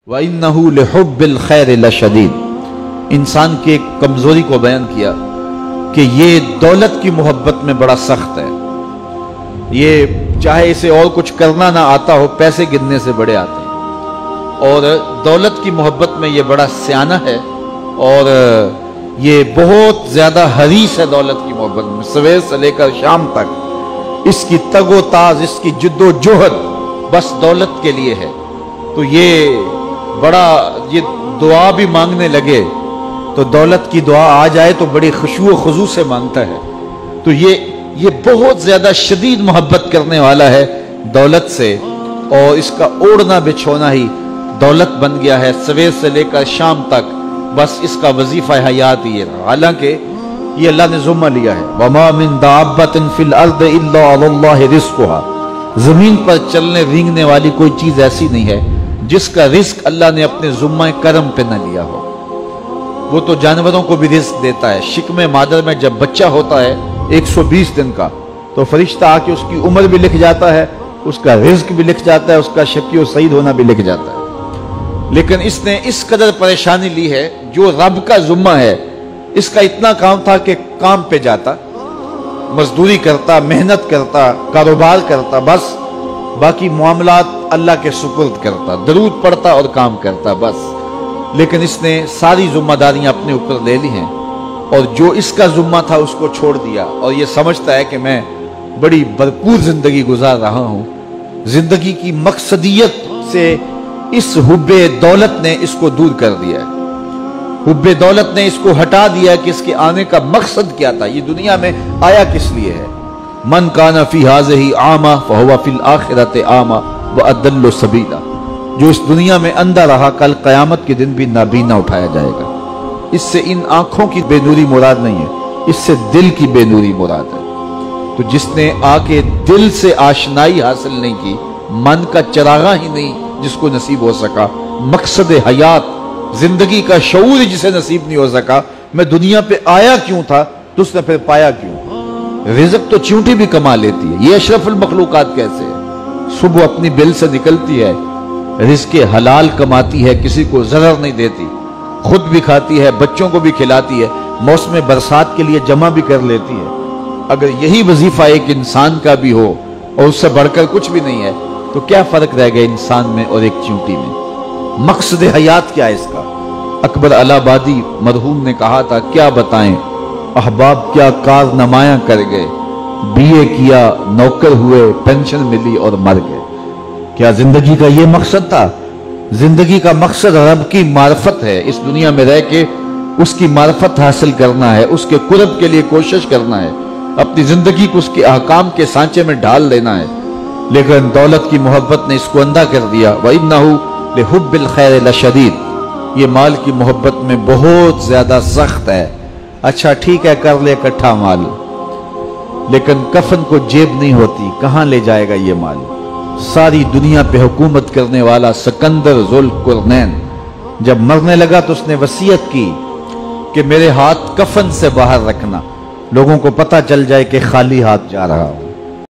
وَإِنَّهُ لِحُبِّ الْخَيْرِ لَشَدِيدٌ۔ انسان کی ایک کمزوری کو بیان کیا کہ یہ دولت کی محبت میں بڑا سخت ہے، یہ چاہے اسے اور کچھ کرنا نہ آتا ہو، پیسے گننے سے بڑے آتے ہیں، اور دولت کی محبت میں یہ بڑا سیانہ ہے، اور یہ بہت زیادہ حریص ہے دولت کی محبت میں، صبح سے لے کر شام تک اس کی تگ و تاز، اس کی جد و جہد بس دولت کے لیے ہے۔ تو یہ دعا بھی مانگنے لگے تو دولت کی دعا آ جائے تو بڑی خشوع و خضوع سے مانگتا ہے۔ تو یہ بہت زیادہ شدید محبت کرنے والا ہے دولت سے، اور اس کا اوڑھنا بچھونا ہی دولت بن گیا ہے، صبح سے لے کر شام تک بس اس کا وظیفہ حیات ہی ہے۔ حالانکہ یہ اللہ نے ذمہ لیا ہے، وَمَا مِن دَابَّةٍ فِي الْأَرْضِ إِلَّا عَلَى اللَّهِ رِزْقُهَا۔ زمین پر چلنے رینگنے والی کوئی چیز ایسی نہیں ہے جس کا رزق اللہ نے اپنے ذمہ کرم پہ نہ لیا ہو۔ وہ تو جانوروں کو بھی رزق دیتا ہے۔ شکم مادر میں جب بچہ ہوتا ہے 120 دن کا، تو فرشتہ آ کے اس کی عمر بھی لکھ جاتا ہے، اس کا رزق بھی لکھ جاتا ہے، اس کا شقی و سعید ہونا بھی لکھ جاتا ہے۔ لیکن اس نے اس قدر پریشانی لی ہے، جو رب کا ذمہ ہے، اس کا اتنا کام تھا کہ کام پہ جاتا، مزدوری کرتا، محنت کرتا، کاروبار کرتا، بس باقی معاملات اللہ کے سپرد کرتا، درود پڑھتا اور کام کرتا بس۔ لیکن اس نے ساری ذمہ داریاں اپنے اوپر لے لی ہیں، اور جو اس کا ذمہ تھا اس کو چھوڑ دیا، اور یہ سمجھتا ہے کہ میں بڑی بھرپور زندگی گزار رہا ہوں۔ زندگی کی مقصدیت سے اس حب دولت نے اس کو دور کر دیا ہے۔ حب دولت نے اس کو ہٹا دیا کہ اس کے آنے کا مقصد کیا تھا، یہ دنیا میں آیا کس لیے ہے۔ من کان فی ہذہ اعمی فہو فی الآخرۃ اعمی واضل سبیلا۔ جو اس دنیا میں اندھا رہا، کل قیامت کے دن بھی نابینا اٹھایا جائے گا۔ اس سے ان آنکھوں کی بے نوری مراد نہیں ہے، اس سے دل کی بے نوری مراد ہے۔ تو جس نے آ کے دل سے آشنائی حاصل نہیں کی، من کا چراغاں ہی نہیں جس کو نصیب ہو سکا، مقصد حیات، زندگی کا شعور جسے نصیب نہیں ہو سکا، میں دنیا پہ آیا کیوں تھا، تو اس نے پھر پایا کیوں۔ رزق تو چونٹی بھی کما لیتی ہے، یہ اشرف المخلوقات کیسے ہے؟ صبح اپنی بل سے نکلتی ہے، رزق حلال کماتی ہے، کسی کو ضرر نہیں دیتی، خود بھی کھاتی ہے، بچوں کو بھی کھلاتی ہے، موسم برسات کے لیے جمع بھی کر لیتی ہے۔ اگر یہی وظیفہ ایک انسان کا بھی ہو اور اس سے بڑھ کر کچھ بھی نہیں ہے، تو کیا فرق رہ گیا انسان میں اور ایک چونٹی میں؟ مقصد حیات کیا ہے اس کا؟ اکبر الہٰبادی مرحوم نے کہا تھا، کیا بتائیں احباب کیا کارنمایاں کر گئے، بی اے کیا، نوکر ہوئے، پینشن ملی اور مر گئے۔ کیا زندگی کا یہ مقصد تھا؟ زندگی کا مقصد رب کی معرفت ہے، اس دنیا میں رہ کے اس کی معرفت حاصل کرنا ہے، اس کے قرب کے لیے کوشش کرنا ہے، اپنی زندگی کو اس کے احکام کے سانچے میں ڈھال لینا ہے۔ لیکن دولت کی محبت نے اس کو اندھا کر دیا۔ وَإِنَّهُ لِحُبِّ الْخَيْرِ لَشَدِيدٌ۔ یہ مال کی محبت میں بہت زیادہ سخت ہے۔ اچھا ٹھیک ہے، کر لے اکٹھا مال، لیکن کفن کو جیب نہیں ہوتی، کہاں لے جائے گا یہ مال؟ ساری دنیا پہ حکومت کرنے والا سکندر ذوالقرنین جب مرنے لگا تو اس نے وصیت کی کہ میرے ہاتھ کفن سے باہر رکھنا، لوگوں کو پتہ چل جائے کہ خالی ہاتھ جا رہا ہوں۔